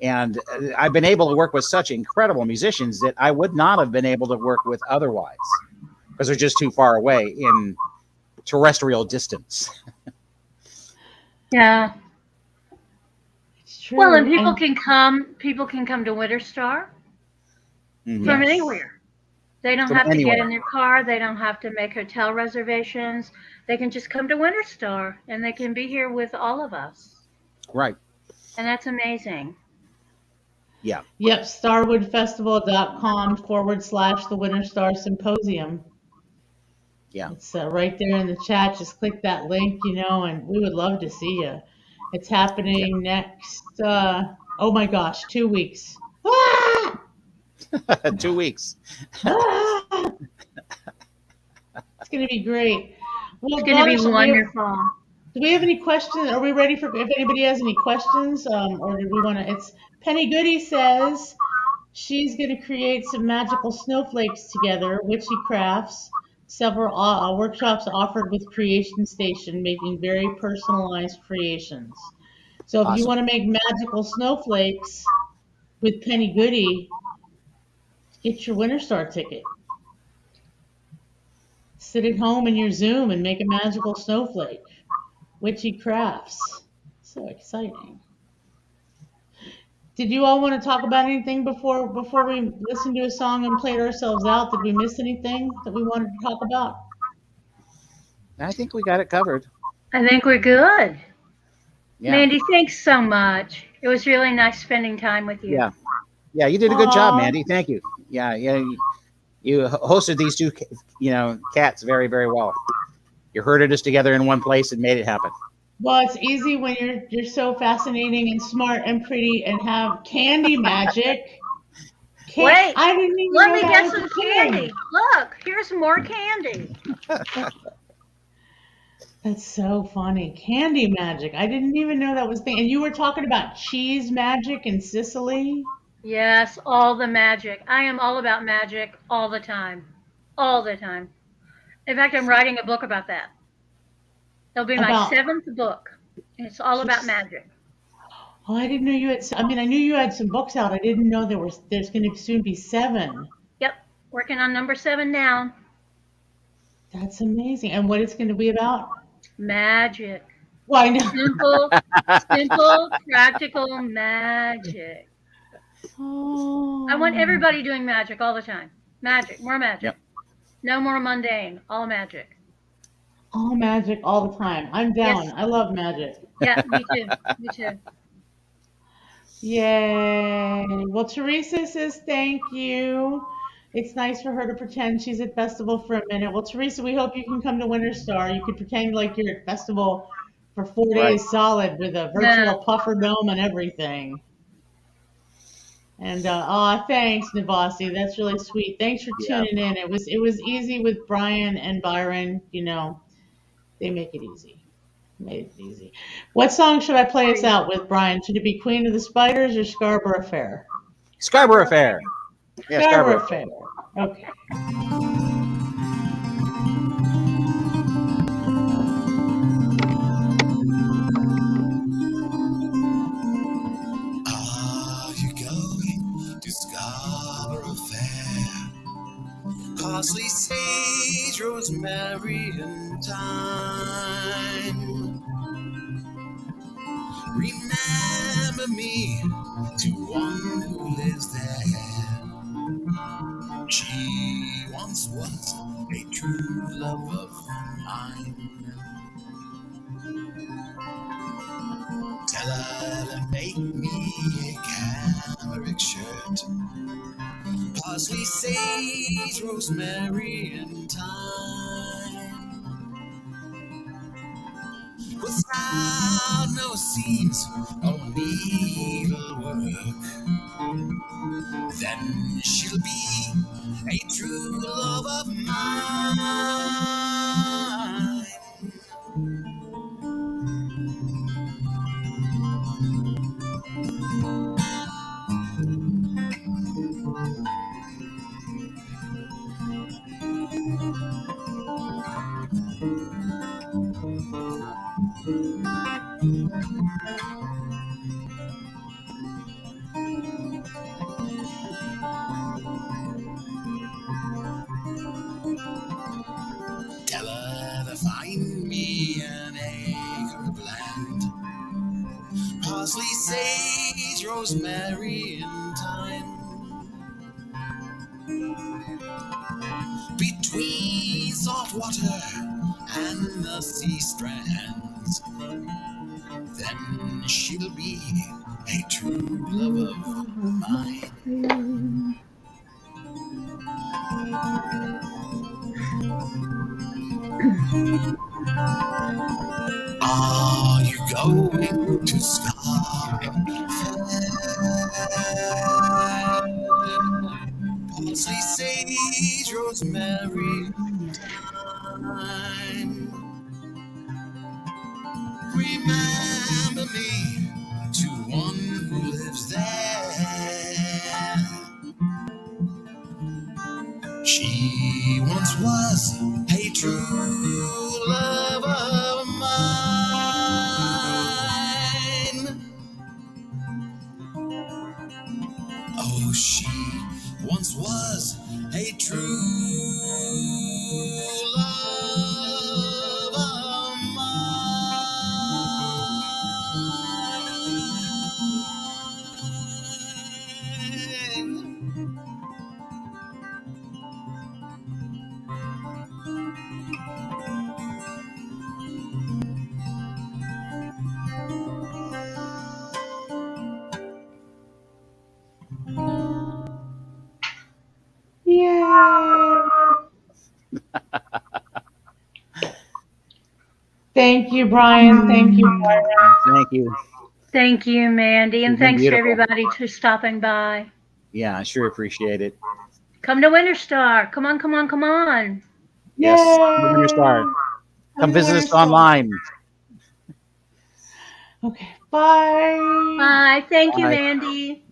and I've been able to work with such incredible musicians that I would not have been able to work with otherwise because they're just too far away in terrestrial distance. Yeah. It's Well, and true. And people can come to Winterstar Mhm. from yes. anywhere. They don't From have to get anywhere. in their car. They don't have to make hotel reservations. They can just come to Winterstar and they can be here with all of us. Right. And that's amazing. Yeah. Yep, starwoodfestival.com/the Winterstar Symposium. Yeah. It's right there in the chat. Just click that link, and we would love to see you. It's happening next, oh my gosh, 2 weeks. Ah! 2 weeks. Ah! It's going to be great. It's Well, going to be gosh, wonderful. do we have any questions? Are we ready for if anybody has any questions? Or do we want to? It's Penny Goody says she's going to create some magical snowflakes together, witchy crafts. Several workshops offered with Creation Station, making very personalized creations. So if you Awesome. want to make magical snowflakes with Penny Goody, get your Winterstar ticket. Sit at home in your Zoom and make a magical snowflake. Witchy crafts. So exciting. Did you all want to talk about anything before we listened to a song and played ourselves out? Did we miss anything that we wanted to talk about? I think we got it covered. I think we're good. Yeah. Mandy, thanks so much. It was really nice spending time with you. Yeah. Yeah. You did a good job, Oh, Mandy. Thank you. Yeah. Yeah. You hosted these two, cats very, very well. You herded us together in one place and made it happen. well, it's easy when you're so fascinating and smart and pretty and have candy magic. Wait, I didn't even let know me that get was a some candy. thing. Look, here's more candy. That's so funny. Candy magic. I didn't even know that was a thing. And you were talking about cheese magic in Sicily? Yes, all the magic. I am all about magic all the time. All the time. In fact, I'm writing a book about that. It'll be my About 7th book. And it's all about just magic. Oh, I didn't know you had. I mean, I knew you had some books out. I didn't know there's going to soon be seven. Yep, working on number 7 now. That's amazing. And what it's going to be about? Magic. Well, I know. Simple, simple, practical magic. I want Oh, everybody doing magic all the time. Magic, more magic. Yep. No more mundane, all magic. all magic all the time. I'm down. Yes, I love magic. yeah, me too. Me too. Yay. Well, Teresa says thank you. It's nice for her to pretend she's at festival for a minute. Well, Teresa, we hope you can come to Winterstar. You could pretend like you're at festival for 4 days Right. solid with a Yeah, virtual puffer dome and everything. And thanks, Navasi. That's really sweet. Thanks for Yeah. tuning in. It was easy with Brian and Byron. They make it easy. Made it easy. What song should I play us out with, Brian? Should it be Queen of the Spiders or Scarborough Fair? Scarborough Fair. Yeah, Scarborough Scarborough Fair. Fair. Okay. Are you going to Scarborough Fair? Parsley, sage, rosemary, and thyme. Remember me to one who lives there. She once was a true love of mine. Tell her her make me a cambric shirt. Parsley, sage, rosemary, and thyme. Without no seams or needlework, then she'll be a true love of mine. Tell her to find me an acre of land, parsley, sage, rosemary, and thyme. Between salt water and the sea strands, then she'll be a true love of mine. Are you going to Scotland Fair? Parsley, sage, rosemary, thyme. Remember me to one who lives there. She once was a true love of mine. Oh, she once was a true love of mine. Yay! Thank you, Brian. Thank you, Byron. Thank you. Thank you, Mandy, and You've been thanks to beautiful. everybody for stopping by. Yeah, I sure appreciate it. Come to Winterstar. Come on, come on, come on. Yes, Yay! Winterstar. Come visit us Winterstar. online. Okay, bye. Bye. Thank you, Bye. Mandy.